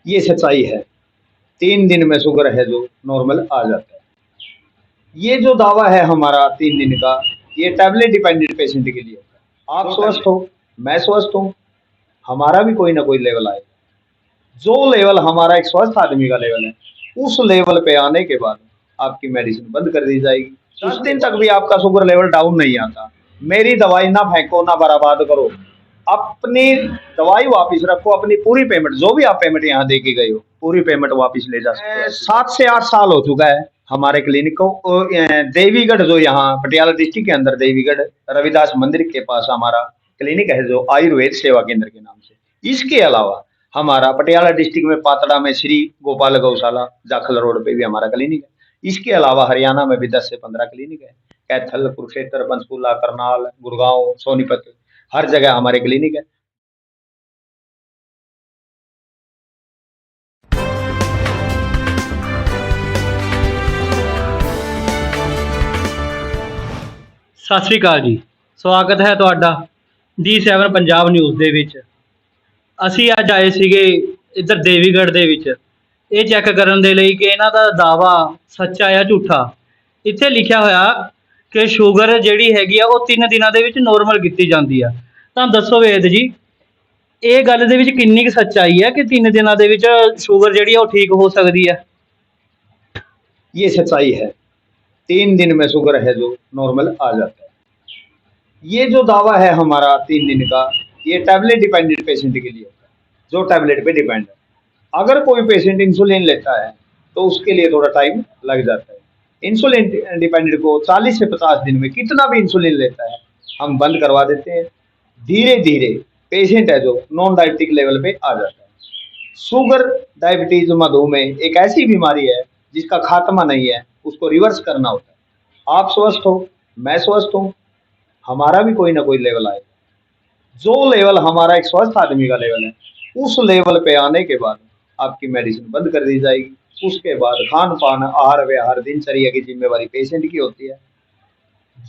ये सच्चाई है। 3 दिन में शुगर है जो नॉर्मल आ जाता है। ये जो दावा है हमारा 3 दिन का, ये टैबलेट डिपेंडेंट पेशेंट के लिए होता है। आप स्वस्थ हो, मैं स्वस्थ हूँ, हमारा भी कोई ना कोई लेवल आएगा। जो लेवल हमारा एक स्वस्थ आदमी का लेवल है, उस लेवल पे आने के बाद आपकी मेडिसिन बंद कर दी जाएगी। 10 दिन तक भी आपका शुगर लेवल डाउन नहीं आता, मेरी दवाई ना फेंको, ना बर्बाद करो, अपनी दवाई वापस रखो, अपनी पूरी पेमेंट, जो भी आप पेमेंट यहाँ दे के गए हो, पूरी पेमेंट वापस ले जा सकते हो। 7 से 8 साल हो चुका है हमारे क्लिनिक को। देवीगढ़, जो यहाँ पटियाला डिस्ट्रिक्ट के अंदर देवीगढ़ रविदास मंदिर के पास हमारा क्लिनिक है, जो आयुर्वेद सेवा केंद्र के नाम से। इसके अलावा हमारा पटियाला डिस्ट्रिक्ट में पातड़ा में श्री गोपाल गौशाला जाखल रोड पे भी हमारा क्लिनिक है। इसके अलावा हरियाणा में भी 10 से 15 क्लिनिक है। कैथल, कुरुक्षेत्र, पंचकूला, करनाल, गुड़गांव, सोनीपत, हर जगह हमारे क्लिनिक है। ਸਤਿ ਸ਼੍ਰੀ ਅਕਾਲ ਜੀ। ਸਵਾਗਤ ਹੈ ਤੁਹਾਡਾ D7 ਪੰਜਾਬ ਨਿਊਜ਼ ਦੇ ਵਿੱਚ। ਅਸੀਂ ਅੱਜ ਆਏ ਸੀਗੇ ਇੱਧਰ ਦੇਵੀਗੜ੍ਹ ਦੇ ਵਿੱਚ ਇਹ ਚੈੱਕ ਕਰਨ ਦੇ ਲਈ ਕਿ ਇਹਨਾਂ ਦਾ ਦਾਵਾ ਸੱਚਾ ਜਾਂ ਝੂਠਾ। ਇੱਥੇ ਲਿਖਿਆ ਹੋਇਆ ਕਿ ਸ਼ੂਗਰ ਜਿਹੜੀ ਹੈਗੀ ਆ ਉਹ 3 ਦਿਨਾਂ ਦੇ ਵਿੱਚ ਨੋਰਮਲ ਕੀਤੀ ਜਾਂਦੀ ਆ। ਤਾਂ ਦੱਸੋ ਵੇਦ ਜੀ, ਇਹ ਗੱਲ ਦੇ ਵਿੱਚ ਕਿੰਨੀ ਕੁ ਸੱਚਾਈ ਹੈ ਕਿ 3 ਦਿਨਾਂ ਦੇ ਵਿੱਚ ਸ਼ੂਗਰ ਜਿਹੜੀ ਆ ਉਹ ਠੀਕ ਹੋ ਸਕਦੀ ਹੈ? ये सच्चाई है। 3 दिन में शुगर है जो नॉर्मल आ जाता है। ये जो दावा है हमारा 3 दिन का, ये टैबलेट डिपेंडेंट पेशेंट के लिए होता है, जो टैबलेट पे डिपेंड है। अगर कोई पेशेंट इंसुलिन लेता है तो उसके लिए थोड़ा टाइम लग जाता है। इंसुलिन डिपेंडेंट को 40 से 50 दिन में कितना भी इंसुलिन लेता है हम बंद करवा देते हैं। धीरे धीरे पेशेंट है जो नॉन डायबिटिक लेवल पे आ जाता है। शुगर, डायबिटीज, मधुमेह एक ऐसी बीमारी है जिसका खात्मा नहीं है, उसको रिवर्स करना होता है। आप स्वस्थ हो, मैं स्वस्थ हूँ, हमारा भी कोई ना कोई लेवल आएगा। जो लेवल हमारा एक स्वस्थ आदमी का लेवल है, उस लेवल पे आने के बाद आपकी मेडिसिन बंद कर दी जाएगी। उसके बाद खान पान, आहार व्यवहार, दिनचर्या की जिम्मेवारी पेशेंट की होती है।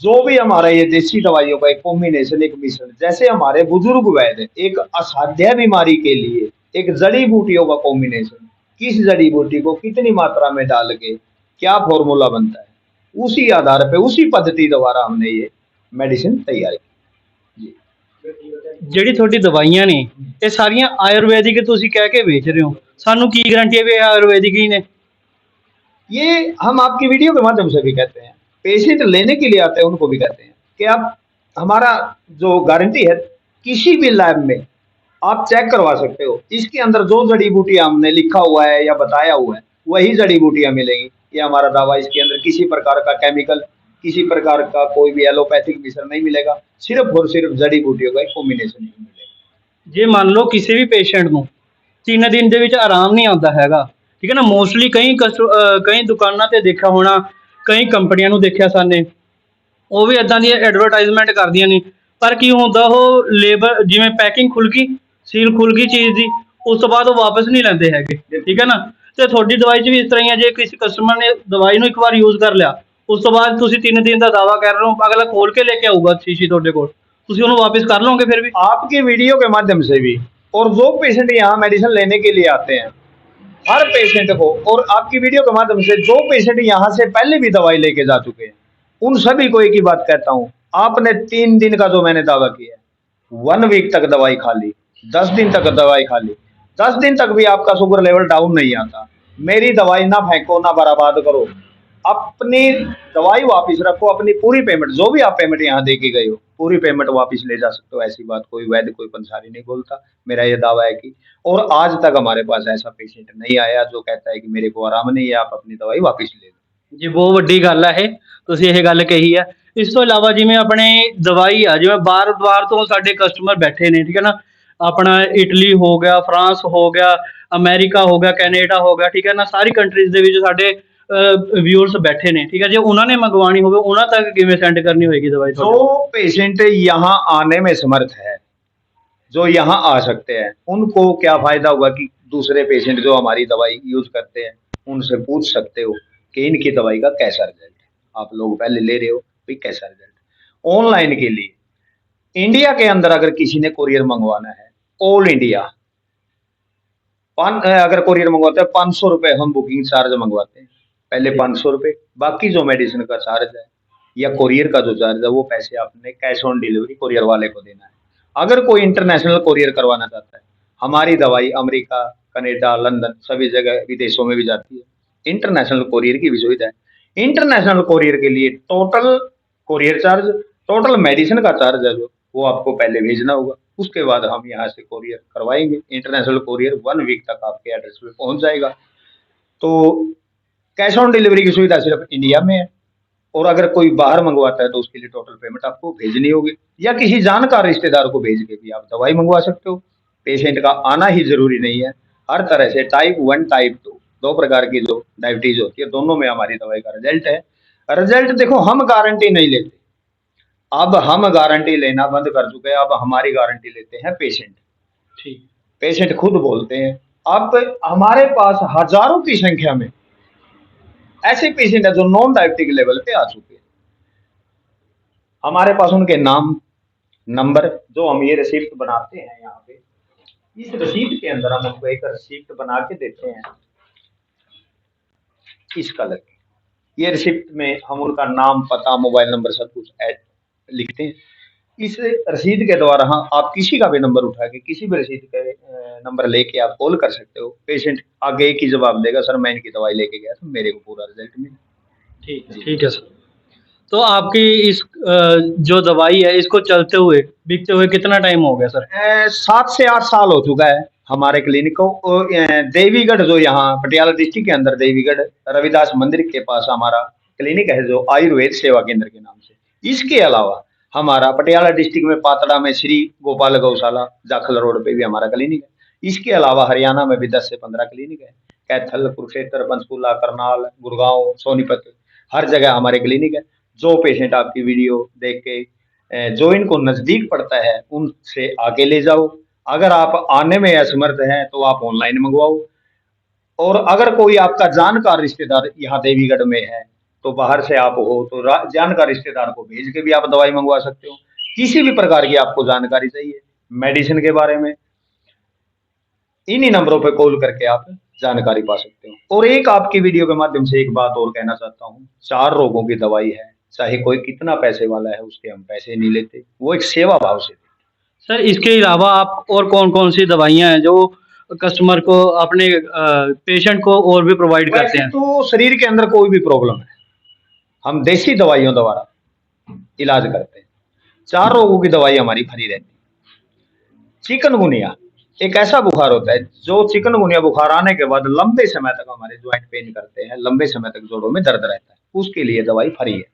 जो भी हमारा ये देसी दवाइयों का एक कॉम्बिनेशन, एक मिश्रण, जैसे हमारे बुजुर्ग वैद्य एक असाध्य बीमारी के लिए एक जड़ी बूटियों का कॉम्बिनेशन, किस जड़ी बूटी को कितनी मात्रा में डाल के क्या फॉर्मूला बनता है, उसी आधार पे उसी पद्धति द्वारा हमने ये मेडिसिन तैयार की जी। ਜਿਹੜੀ ਤੁਹਾਡੀ ਦਵਾਈਆਂ ਨੇ ਇਹ ਸਾਰੀਆਂ ਆਯੁਰਵੈਦਿਕ ਤੁਸੀਂ ਕਹਿ ਕੇ ਵੇਚ ਰਹੇ ਹੋ, ਸਾਨੂੰ ਕੀ ਗਾਰੰਟੀ ਹੈ ਵੀ ਇਹ ਆਯੁਰਵੈਦਿਕ ही ਨੇ? ये हम आपकी वीडियो के माध्यम से भी कहते हैं, पेशेंट लेने के लिए आते हैं उनको भी कहते हैं कि आप हमारा जो गारंटी है, किसी भी लैब में आप चेक करवा सकते हो। इसके अंदर जो जड़ी बूटियां हमने लिखा हुआ है या बताया हुआ है, वही जड़ी बूटियां मिलेंगी। ये हमारा दावा, इसके अंदर किसी प्रकार का केमिकल, किसी प्रकार का कोई भी एलोपैथिक मिश्रण नहीं मिलेगा, सिर्फ और सिर्फ जड़ी बूटियों का एक कॉम्बिनेशन ही मिलेगा। ਜੇ ਮੰਨ ਲਓ ਕਿਸੇ ਵੀ ਪੇਸ਼ੈਂਟ ਨੂੰ 3 ਦਿਨ ਦੇ ਵਿੱਚ ਆਰਾਮ ਨਹੀਂ ਆਉਂਦਾ ਹੈਗਾ, ਠੀਕ ਹੈ ਨਾ, ਮੋਸਟਲੀ ਕਈ ਦੁਕਾਨਾਂ ਤੇ ਦੇਖਿਆ ਹੋਣਾ, ਕਈ ਕੰਪਨੀਆਂ ਨੂੰ ਦੇਖਿਆ ਸਾਨੇ, ਉਹ ਵੀ ਇਦਾਂ ਦੀ ਐਡਵਰਟਾਈਜ਼ਮੈਂਟ ਕਰਦੀਆਂ ਨੇ। ਪਰ ਕੀ ਹੁੰਦਾ, ਉਹ ਲੇਬਰ ਜਿਵੇਂ ਪੈਕਿੰਗ ਖੁੱਲ ਗਈ, ਸੀਲ ਖੁੱਲ ਗਈ ਚੀਜ਼ ਦੀ, ਉਸ ਤੋਂ ਬਾਅਦ ਉਹ ਵਾਪਸ ਨਹੀਂ ਲੈਂਦੇ ਹੈਗੇ, ਠੀਕ ਹੈ ਨਾ। ਤੇ ਤੁਹਾਡੀ ਦਵਾਈ 'ਚ ਵੀ ਇਸ ਤਰ੍ਹਾਂ ਹੀ ਹੈ, ਜੇ ਕਿਸੇ ਕਸਟਮਰ ਨੇ ਦਵਾਈ ਨੂੰ ਇੱਕ ਵਾਰ ਯੂਜ਼ ਕਰ ਲਿਆ, ਉਸ ਤੋਂ ਬਾਅਦ ਤੁਸੀਂ 3 ਦਿਨ ਦਾ ਦਾਵਾ ਕਰ ਰਹੇ ਹੋ, ਅਗਲਾ ਖੋਲ ਕੇ ਲੈ ਕੇ ਆਊਗਾ ਸ਼ੀਸ਼ੀ ਤੁਹਾਡੇ ਕੋਲ, ਤੁਸੀਂ ਉਹਨੂੰ वापस कर लोगे फिर भी? आपकी वीडियो के माध्यम से भी, और जो पेशेंट यहाँ मेडिसिन लेने के लिए आते हैं, हर पेशेंट को, और आपकी वीडियो के माध्यम से जो पेशेंट यहाँ से पहले भी दवाई लेके जा चुके हैं, उन सभी को एक ही बात कहता हूँ, आपने 3 दिन का जो मैंने दावा किया है, 1 वीक तक दवाई खा ली, 10 दिन तक दवाई खा ली, 10 दिन तक भी आपका शुगर लेवल डाउन नहीं आता, मेरी दवाई ना फेंको, ना बर्बाद करो, अपनी दवाई वापस रखो, अपनी पूरी पेमेंट, जो भी आप पेमेंट यहाँ दे के गए हो, पूरी पेमेंट वापस ले जा सकते हो। ऐसी बात कोई वैद्य, कोई पंसारी नहीं बोलता। मेरा ये दावा है कि, और आज तक हमारे पास ऐसा पेशेंट नहीं आया जो कहता है कि मेरे को आराम नहीं है, आप अपनी दवाई वापस ले लो ਜੀ। ਬਹੁਤ ਵੱਡੀ ਗੱਲ ਹੈ ਇਹ, ਤੁਸੀਂ ਇਹ ਗੱਲ ਕਹੀ ਹੈ। ਇਸ ਤੋਂ ਇਲਾਵਾ ਜਿਵੇਂ ਆਪਣੇ ਦਵਾਈ ਆ, ਜਿਵੇਂ ਬਾਹਰ ਤੋਂ ਸਾਡੇ ਕਸਟਮਰ ਬੈਠੇ ਨੇ, ਠੀਕ ਹੈ ਨਾ, ਆਪਣਾ ਇਟਲੀ ਹੋ ਗਿਆ, ਫਰਾਂਸ ਹੋ ਗਿਆ, ਅਮਰੀਕਾ ਹੋ ਗਿਆ, ਕੈਨੇਡਾ ਹੋ ਗਿਆ, ਠੀਕ ਹੈ ਨਾ, ਸਾਰੀ ਕੰਟਰੀਜ਼ ਦੇ ਵਿੱਚ ਸਾਡੇ व्यूअर्स बैठे ने, ठीक है। जो उन्होंने मंगवानी होवे उन्हां तक किवें सेंड करनी होएगी दवाई? जो पेशेंट यहाँ आने में समर्थ है, जो यहाँ आ सकते हैं, उनको क्या फायदा होगा कि दूसरे पेशेंट जो हमारी दवाई यूज करते हैं उनसे पूछ सकते हो कि इनकी दवाई का कैसा रिजल्ट है, आप लोग पहले ले रहे हो भाई, कैसा रिजल्ट। ऑनलाइन के लिए इंडिया के अंदर अगर किसी ने कोरियर मंगवाना है, ऑल इंडिया अगर कोरियर मंगवाते हैं 500 रुपये हम बुकिंग चार्ज मंगवाते हैं, पहले 500 रुपये, बाकी जो मेडिसिन का चार्ज है या कोरियर का जो चार्ज है वो पैसे आपने कैश ऑन डिलीवरी कोरियर वाले को देना है। अगर कोई इंटरनेशनल कोरियर करवाना चाहता है, हमारी दवाई अमेरिका, कनाडा, लंदन सभी जगह विदेशों में भी जाती है। इंटरनेशनल कोरियर की भी सुविधा है। इंटरनेशनल कोरियर के लिए total courier charge, total medicine का चार्ज है जो वो आपको पहले भेजना होगा, उसके बाद हम यहाँ से कोरियर करवाएंगे। इंटरनेशनल कोरियर 1 वीक तक आपके एड्रेस पे पहुंच जाएगा। तो कैश ऑन डिलीवरी की सुविधा सिर्फ इंडिया में है, और अगर कोई बाहर मंगवाता है तो उसके लिए टोटल पेमेंट आपको भेजनी होगी, या किसी जानकार रिश्तेदार को भेज के भी आप दवाई मंगवा सकते हो। पेशेंट का आना ही जरूरी नहीं है। हर तरह से टाइप 1 टाइप 2 दो प्रकार की जो डायबिटीज होती है, दोनों में हमारी दवाई का रिजल्ट है। रिजल्ट देखो, हम गारंटी नहीं लेते, अब हम गारंटी लेना बंद कर चुके हैं। अब हमारी गारंटी लेते हैं पेशेंट। ठीक। पेशेंट खुद बोलते हैं। अब हमारे पास हजारों की संख्या में ऐसे पेशेंट है जो नॉन डायबिटिक लेवल पे आ चुके हैं। हमारे पास उनके नाम, नंबर, जो हम ये रिसिप्ट बनाते हैं यहाँ पे, इस रिसीप्ट के अंदर हम उनको एक रिसिप्ट बना के देते हैं इस कलर की। ये रिसिप्ट में हम उनका नाम, पता, मोबाइल नंबर सब कुछ ऐड लिखते हैं। इस रसीद के द्वारा आप किसी का भी नंबर उठा के किसी भी रसीद के नंबर लेके आप कॉल कर सकते हो। पेशेंट आगे एक ही जवाब देगा, सर मैं इनकी दवाई लेके गया था, मेरे को पूरा रिजल्ट मिला। ठीक है सर। तो आपकी इस जो दवाई है इसको चलते हुए, बिकते हुए कितना टाइम हो गया सर? 7 से 8 साल हो चुका है हमारे क्लिनिक को। देवीगढ़, जो यहाँ पटियाला डिस्ट्रिक्ट के अंदर देवीगढ़ रविदास मंदिर के पास हमारा क्लिनिक है, जो आयुर्वेद सेवा केंद्र के नाम से। इसके अलावा हमारा पटियाला डिस्ट्रिक्ट में पातड़ा में श्री गोपाल गौशाला जाखल रोड पे भी हमारा क्लिनिक है। इसके अलावा हरियाणा में भी 10 से 15 क्लिनिक है। कैथल, कुरुक्षेत्र, पंचकूला, करनाल, गुड़गांव, सोनीपत, हर जगह हमारे क्लिनिक है। जो पेशेंट आपकी वीडियो देख के जो इनको नजदीक पड़ता है उनसे आगे ले जाओ। अगर आप आने में असमर्थ हैं तो आप ऑनलाइन मंगवाओ। और अगर कोई आपका जानकार रिश्तेदार यहाँ देवीगढ़ में है तो बाहर से आप हो तो जानकार रिश्तेदार को भेज के भी आप दवाई मंगवा सकते हो। किसी भी प्रकार की आपको जानकारी चाहिए मेडिसिन के बारे में, इन्हीं नंबरों पे कॉल करके आप जानकारी पा सकते हो। और एक आपकी वीडियो के माध्यम से एक बात और कहना चाहता हूँ, 4 रोगों की दवाई है, चाहे कोई कितना पैसे वाला है, उसके हम पैसे नहीं लेते, वो एक सेवा भाव से। सर इसके अलावा आप और कौन कौन सी दवाइयाँ हैं जो कस्टमर को, अपने पेशेंट को और भी प्रोवाइड करते हैं? तो शरीर के अंदर कोई भी प्रॉब्लम है, हम देसी दवाइयों द्वारा इलाज करते हैं। 4 रोगों की दवाई हमारी फ्री रहती है। चिकनगुनिया एक ऐसा बुखार होता है जो चिकनगुनिया बुखार आने के बाद लंबे समय तक हमारे ज्वाइंट पेन करते हैं, लंबे समय तक जोड़ों में दर्द रहता है, उसके लिए दवाई फ्री है।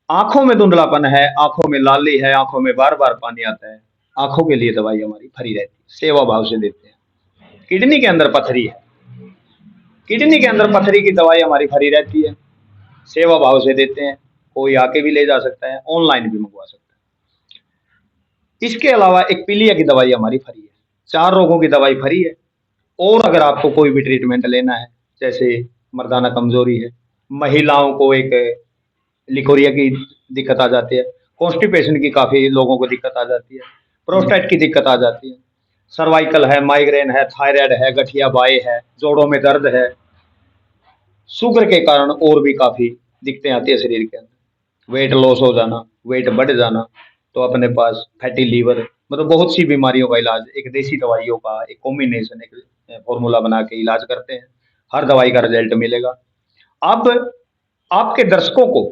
आंखों में धुंधलापन है, आंखों में लाली है, आंखों में बार बार पानी आता है, आंखों के लिए दवाई हमारी फ्री रहती है, सेवा भाव से देते हैं। किडनी के अंदर पथरी है, किडनी के अंदर पथरी की दवाई हमारी फ्री रहती है, सेवा भाव से देते हैं। कोई आके भी ले जा सकता है, ऑनलाइन भी मंगवा सकता है। इसके अलावा एक पीलिया की दवाई हमारी फ्री है। 4 रोगों की दवाई फ्री है। और अगर आपको कोई भी ट्रीटमेंट लेना है, जैसे मर्दाना कमजोरी है, महिलाओं को एक लिकोरिया की दिक्कत आ जाती है, कॉन्स्टिपेशन की काफी लोगों को दिक्कत आ जाती है, प्रोस्टेट की दिक्कत आ जाती है, सर्वाइकल है, माइग्रेन है, थायराइड है, गठिया बाई है, जोड़ों में दर्द है, शुगर के कारण और भी काफी दिक्कतें आती है शरीर के अंदर, वेट लॉस हो जाना, वेट बढ़ जाना, तो अपने पास फैटी लीवर, मतलब बहुत सी बीमारियों का इलाज एक देसी दवाइयों का एक कॉम्बिनेशन, एक फॉर्मूला बना के इलाज करते हैं। हर दवाई का रिजल्ट मिलेगा। अब आपके दर्शकों को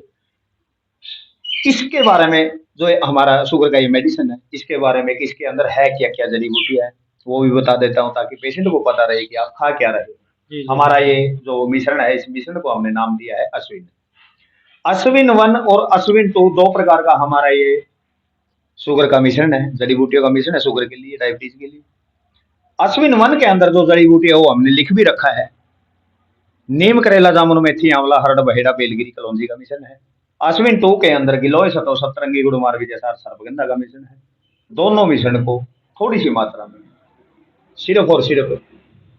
इसके बारे में, जो हमारा शुगर का ये मेडिसिन है, इसके बारे में कि इसके अंदर है क्या क्या जड़ी बूटियां है, वो भी बता देता हूँ ताकि पेशेंट को पता रहे कि आप खा क्या रहे हो। हमारा ये जो मिश्रण है, इस मिश्रण को हमने नाम दिया है अश्विन। अश्विन 1 और अश्विन 2 दो प्रकार का हमारा ये शुगर का मिश्रण है, जड़ी बूटियों का मिश्रण है, शुगर के लिए, डायबिटीज के लिए। अश्विन 1 के अंदर जो जड़ी बूटी है वो हमने लिख भी रखा है, नीम, करेला, जामुन, मेथी, आंवला, हरड़, बहेड़ा, बेलगिरी, कलौंजी का मिश्रण है। अश्विन 2 के अंदर गिलोय, सतो, सतरंगी, गुड़मार, विजयसार, सर्पगंधा का मिश्रण है। दोनों मिश्रण को थोड़ी सी मात्रा में, सिर्फ और सिर्फ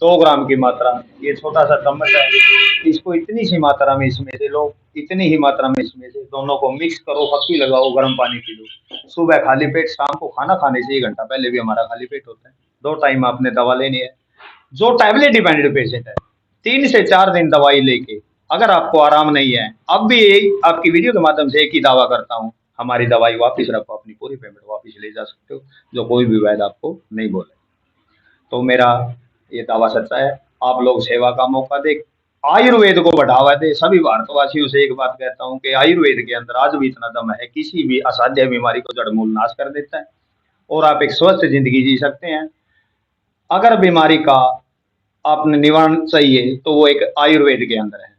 2 ग्राम की मात्रा, ये छोटा सा चम्मच है, इसको इतनी सी मात्रा में इसमें से लो, इतनी ही मात्रा में इसमें से दोनों को मिक्स करो, पक्की लगाओ, गर्म पानी पी लो। सुबह खाली पेट, शाम को खाना खाने से 1 घंटा पहले भी हमारा खाली पेट होता है। 2 टाइम आपने दवा लेनी है। जो टैबलेट डिपेंडेंट पेशेंट है, 3 से 4 दिन दवाई लेके अगर आपको आराम नहीं है, अब भी यही आपकी वीडियो के माध्यम से एक ही दावा करता हूँ, हमारी दवाई वापस रखो, अपनी पूरी पेमेंट वापस ले जा सकते हो, जो कोई भी वैद्य आपको नहीं बोले। तो मेरा ये दावा सच्चा है। आप लोग सेवा का मौका दे, आयुर्वेद को बढ़ावा दे। सभी भारतवासियों से एक बात कहता हूँ कि आयुर्वेद के अंदर आज भी इतना दम है, किसी भी असाध्य बीमारी को जड़ मूल नाश कर देता है और आप एक स्वस्थ जिंदगी जी सकते हैं। अगर बीमारी का आपने निवारण चाहिए तो वो एक आयुर्वेद के अंदर है।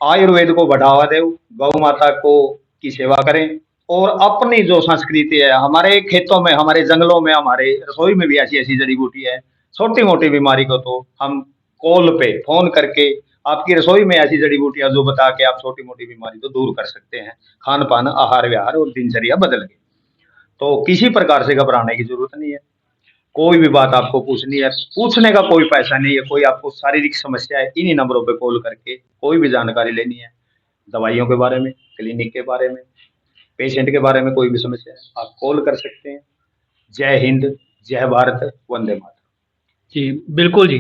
आयुर्वेद को बढ़ावा दे, गौ माता को की सेवा करें और अपनी जो संस्कृति है, हमारे खेतों में, हमारे जंगलों में, हमारे रसोई में भी ऐसी ऐसी जड़ी बूटी है। छोटी मोटी बीमारी को तो हम कॉल पे फोन करके आपकी रसोई में ऐसी जड़ी बूटियां जो बता के आप छोटी मोटी बीमारी तो दूर कर सकते हैं, खान पान, आहार विहार और दिनचर्या बदल के। तो किसी प्रकार से घबराने की जरूरत नहीं है। कोई भी बात आपको पूछनी है, पूछने का कोई पैसा नहीं है। कोई आपको शारीरिक समस्या है, इन्हीं नंबरों पे कॉल करके कोई भी जानकारी लेनी है, दवाइयों के बारे में, क्लिनिक के बारे में, पेशेंट के बारे में, कोई भी समस्या है, आप कॉल कर सकते हैं। जय हिंद, जय भारत, वंदे मातरम। ਜੀ ਬਿਲਕੁਲ ਜੀ,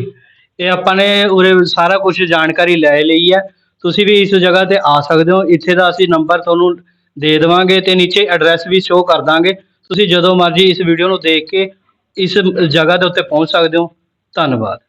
ਇਹ ਆਪਾਂ ਨੇ ਉਰੇ ਸਾਰਾ ਕੁਝ ਜਾਣਕਾਰੀ ਲੈ ਲਈ ਹੈ। ਤੁਸੀਂ ਵੀ ਇਸ ਜਗ੍ਹਾ ਤੇ ਆ ਸਕਦੇ ਹੋ। ਇੱਥੇ ਦਾ ਅਸੀਂ ਨੰਬਰ ਤੁਹਾਨੂੰ ਦੇ ਦੇਵਾਂਗੇ ਤੇ ਨੀਚੇ ਐਡਰੈਸ ਵੀ ਸ਼ੋਅ ਕਰ ਦਾਂਗੇ। ਤੁਸੀਂ ਜਦੋਂ ਮਰਜ਼ੀ ਇਸ ਵੀਡੀਓ ਨੂੰ ਦੇਖ ਕੇ ਇਸ ਜਗ੍ਹਾ ਦੇ ਉੱਤੇ ਪਹੁੰਚ ਸਕਦੇ ਹੋ। ਧੰਨਵਾਦ।